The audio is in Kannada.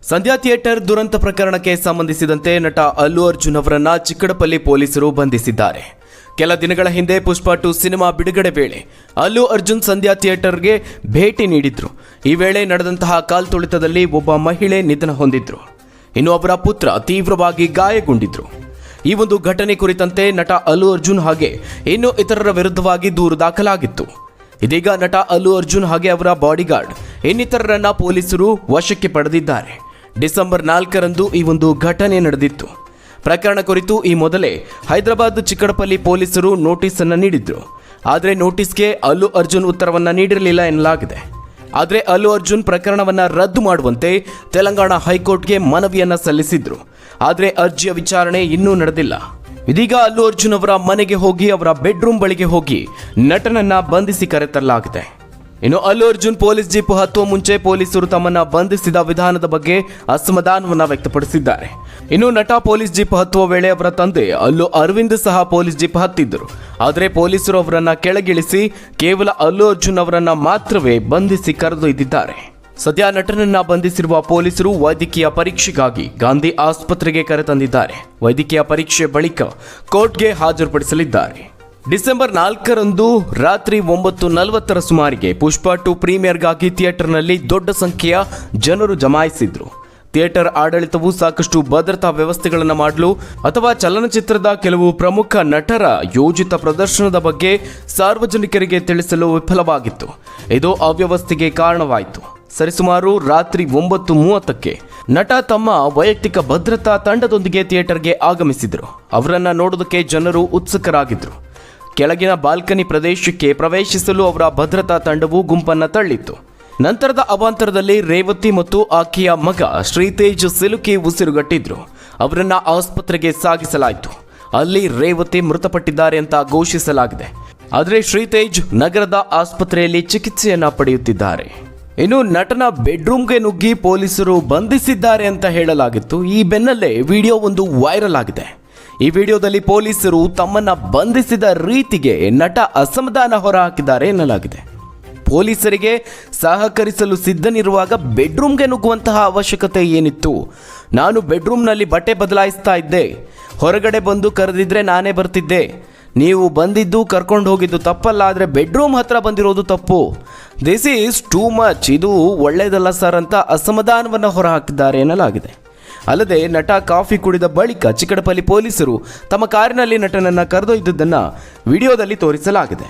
ಸಂಧ್ಯಾ ಥಿಯೇಟರ್ ದುರಂತ ಪ್ರಕರಣಕ್ಕೆ ಸಂಬಂಧಿಸಿದಂತೆ ನಟ ಅಲ್ಲು ಅರ್ಜುನ್ ಅವರನ್ನ ಚಿಕ್ಕಡಪಲ್ಲಿ ಪೊಲೀಸರು ಬಂಧಿಸಿದ್ದಾರೆ. ಕೆಲ ದಿನಗಳ ಹಿಂದೆ ಪುಷ್ಪ 2 ಸಿನಿಮಾ ಬಿಡುಗಡೆ ವೇಳೆ ಅಲ್ಲು ಅರ್ಜುನ್ ಸಂಧ್ಯಾ ಥಿಯೇಟರ್ಗೆ ಭೇಟಿ ನೀಡಿದ್ರು. ಈ ವೇಳೆ ನಡೆದಂತಹ ಕಾಲ್ತುಳಿತದಲ್ಲಿ ಒಬ್ಬ ಮಹಿಳೆ ನಿಧನ ಹೊಂದಿದ್ರು. ಇನ್ನು ಅವರ ಪುತ್ರ ತೀವ್ರವಾಗಿ ಗಾಯಗೊಂಡಿದ್ರು. ಈ ಒಂದು ಘಟನೆ ಕುರಿತಂತೆ ನಟ ಅಲ್ಲು ಅರ್ಜುನ್ ಹಾಗೆ ಇನ್ನು ಇತರರ ವಿರುದ್ಧವಾಗಿ ದೂರು ದಾಖಲಾಗಿತ್ತು. ಇದೀಗ ನಟ ಅಲ್ಲು ಅರ್ಜುನ್ ಹಾಗೆ ಅವರ ಬಾಡಿಗಾರ್ಡ್ ಇನ್ನಿತರರನ್ನ ಪೊಲೀಸರು ವಶಕ್ಕೆ ಪಡೆದಿದ್ದಾರೆ. ಡಿಸೆಂಬರ್ 4ರಂದು ಈ ಒಂದು ಘಟನೆ ನಡೆದಿತ್ತು. ಪ್ರಕರಣ ಕುರಿತು ಈ ಮೊದಲೇ ಹೈದರಾಬಾದ್ ಚಿಕ್ಕಡಪಲ್ಲಿ ಪೊಲೀಸರು ನೋಟಿಸ್ ಅನ್ನು ನೀಡಿದ್ರು. ಆದರೆ ನೋಟಿಸ್ಗೆ ಅಲ್ಲು ಅರ್ಜುನ್ ಉತ್ತರವನ್ನ ನೀಡಿರಲಿಲ್ಲ ಎನ್ನಲಾಗಿದೆ. ಆದರೆ ಅಲ್ಲು ಅರ್ಜುನ್ ಪ್ರಕರಣವನ್ನ ರದ್ದು ಮಾಡುವಂತೆ ತೆಲಂಗಾಣ ಹೈಕೋರ್ಟ್ಗೆ ಮನವಿಯನ್ನ ಸಲ್ಲಿಸಿದ್ರು. ಆದರೆ ಅರ್ಜಿಯ ವಿಚಾರಣೆ ಇನ್ನೂ ನಡೆದಿಲ್ಲ. ಇದೀಗ ಅಲ್ಲು ಅರ್ಜುನ್ ಅವರ ಮನೆಗೆ ಹೋಗಿ ಅವರ ಬೆಡ್ರೂಮ್ ಬಳಿಗೆ ಹೋಗಿ ನಟನನ್ನ ಬಂಧಿಸಿ ಕರೆತರಲಾಗಿದೆ. ಇನ್ನು ಅಲ್ಲು ಅರ್ಜುನ್ ಪೊಲೀಸ್ ಜೀಪ್ ಹತ್ತುವ ಮುಂಚೆ ಪೊಲೀಸರು ತಮ್ಮನ್ನ ಬಂಧಿಸಿದ ವಿಧಾನದ ಬಗ್ಗೆ ಅಸಮಾಧಾನವನ್ನ ವ್ಯಕ್ತಪಡಿಸಿದ್ದಾರೆ. ಇನ್ನು ನಟ ಪೊಲೀಸ್ ಜೀಪ್ ಹತ್ತುವ ವೇಳೆ ಅವರ ತಂದೆ ಅಲ್ಲು ಅರವಿಂದ್ ಸಹ ಪೊಲೀಸ್ ಜೀಪ್ ಹತ್ತಿದ್ದರು. ಆದರೆ ಪೊಲೀಸರು ಅವರನ್ನ ಕೆಳಗಿಳಿಸಿ ಕೇವಲ ಅಲ್ಲು ಅರ್ಜುನ್ ಅವರನ್ನ ಮಾತ್ರವೇ ಬಂಧಿಸಿ ಕರೆದೊಯ್ದಿದ್ದಾರೆ. ಸದ್ಯ ನಟನನ್ನ ಬಂಧಿಸಿರುವ ಪೊಲೀಸರು ವೈದ್ಯಕೀಯ ಪರೀಕ್ಷೆಗಾಗಿ ಗಾಂಧಿ ಆಸ್ಪತ್ರೆಗೆ ಕರೆತಂದಿದ್ದಾರೆ. ವೈದ್ಯಕೀಯ ಪರೀಕ್ಷೆ ಬಳಿಕ ಕೋರ್ಟ್ಗೆ ಹಾಜರುಪಡಿಸಲಿದ್ದಾರೆ. ಡಿಸೆಂಬರ್ 4ರಂದು ರಾತ್ರಿ 9:40 ಸುಮಾರಿಗೆ ಪುಷ್ಪ 2 ಪ್ರೀಮಿಯರ್ಗಾಗಿ ಥಿಯೇಟರ್ನಲ್ಲಿ ದೊಡ್ಡ ಸಂಖ್ಯೆಯ ಜನರು ಜಮಾಯಿಸಿದ್ರು. ಥಿಯೇಟರ್ ಆಡಳಿತವು ಸಾಕಷ್ಟು ಭದ್ರತಾ ವ್ಯವಸ್ಥೆಗಳನ್ನು ಮಾಡಲು ಅಥವಾ ಚಲನಚಿತ್ರದ ಕೆಲವು ಪ್ರಮುಖ ನಟರ ಯೋಜಿತ ಪ್ರದರ್ಶನದ ಬಗ್ಗೆ ಸಾರ್ವಜನಿಕರಿಗೆ ತಿಳಿಸಲು ವಿಫಲವಾಗಿತ್ತು. ಇದು ಅವ್ಯವಸ್ಥೆಗೆ ಕಾರಣವಾಯಿತು. ಸರಿಸುಮಾರು ರಾತ್ರಿ 9:30ಕ್ಕೆ ನಟ ತಮ್ಮ ವೈಯಕ್ತಿಕ ಭದ್ರತಾ ತಂಡದೊಂದಿಗೆ ಥಿಯೇಟರ್ಗೆ ಆಗಮಿಸಿದರು. ಅವರನ್ನ ನೋಡೋದಕ್ಕೆ ಜನರು ಉತ್ಸುಕರಾಗಿದ್ರು. ಕೆಳಗಿನ ಬಾಲ್ಕನಿ ಪ್ರದೇಶಕ್ಕೆ ಪ್ರವೇಶಿಸಲು ಅವರ ಭದ್ರತಾ ತಂಡವು ಗುಂಪನ್ನು ತಳ್ಳಿತ್ತು. ನಂತರದ ಅವಾಂತರದಲ್ಲಿ ರೇವತಿ ಮತ್ತು ಆಕೆಯ ಮಗ ಶ್ರೀತೇಜ್ ಸಿಲುಕಿ ಉಸಿರುಗಟ್ಟಿದ್ರು. ಅವರನ್ನ ಆಸ್ಪತ್ರೆಗೆ ಸಾಗಿಸಲಾಯಿತು. ಅಲ್ಲಿ ರೇವತಿ ಮೃತಪಟ್ಟಿದ್ದಾರೆ ಅಂತ ಘೋಷಿಸಲಾಗಿದೆ. ಆದರೆ ಶ್ರೀತೇಜ್ ನಗರದ ಆಸ್ಪತ್ರೆಯಲ್ಲಿ ಚಿಕಿತ್ಸೆಯನ್ನ ಪಡೆಯುತ್ತಿದ್ದಾರೆ. ಇನ್ನು ನಟನ ಬೆಡ್ರೂಮ್ಗೆ ನುಗ್ಗಿ ಪೊಲೀಸರು ಬಂಧಿಸಿದ್ದಾರೆ ಅಂತ ಹೇಳಲಾಗಿತ್ತು. ಈ ಬೆನ್ನಲ್ಲೇ ವಿಡಿಯೋ ಒಂದು ವೈರಲ್ ಆಗಿದೆ. ಈ ವಿಡಿಯೋದಲ್ಲಿ ಪೊಲೀಸರು ತಮ್ಮನ್ನ ಬಂಧಿಸಿದ ರೀತಿಗೆ ನಟ ಅಸಮಾಧಾನ ಹೊರಹಾಕಿದ್ದಾರೆ ಎನ್ನಲಾಗಿದೆ. ಪೊಲೀಸರಿಗೆ ಸಹಕರಿಸಲು ಸಿದ್ಧನಿರುವಾಗ ಬೆಡ್ರೂಮ್ಗೆ ನುಗ್ಗುವಂತಹ ಅವಶ್ಯಕತೆ ಏನಿತ್ತು? ನಾನು ಬೆಡ್ರೂಮ್ನಲ್ಲಿ ಬಟ್ಟೆ ಬದಲಾಯಿಸ್ತಾ ಇದ್ದೆ. ಹೊರಗಡೆ ಬಂದು ಕರೆದಿದ್ರೆ ನಾನೇ ಬರ್ತಿದ್ದೆ. ನೀವು ಬಂದಿದ್ದು ಕರ್ಕೊಂಡು ಹೋಗಿದ್ದು ತಪ್ಪಲ್ಲ, ಆದರೆ ಬೆಡ್ರೂಮ್ ಹತ್ರ ಬಂದಿರೋದು ತಪ್ಪು. This is too much. ಇದು ಒಳ್ಳೆಯದಲ್ಲ ಸರ್ ಅಂತ ಅಸಮಾಧಾನವನ್ನು ಹೊರಹಾಕಿದ್ದಾರೆ ಎನ್ನಲಾಗಿದೆ. ಅಲ್ಲದೆ ನಟ ಕಾಫಿ ಕುಡಿದ ಬಳಿಕ ಚಿಕ್ಕಡಪಲ್ಲಿ ಪೊಲೀಸರು ತಮ್ಮ ಕಾರಿನಲ್ಲಿ ನಟನನ್ನ ಕರೆದೊಯ್ದದ್ದನ್ನು ವಿಡಿಯೋದಲ್ಲಿ ತೋರಿಸಲಾಗಿದೆ.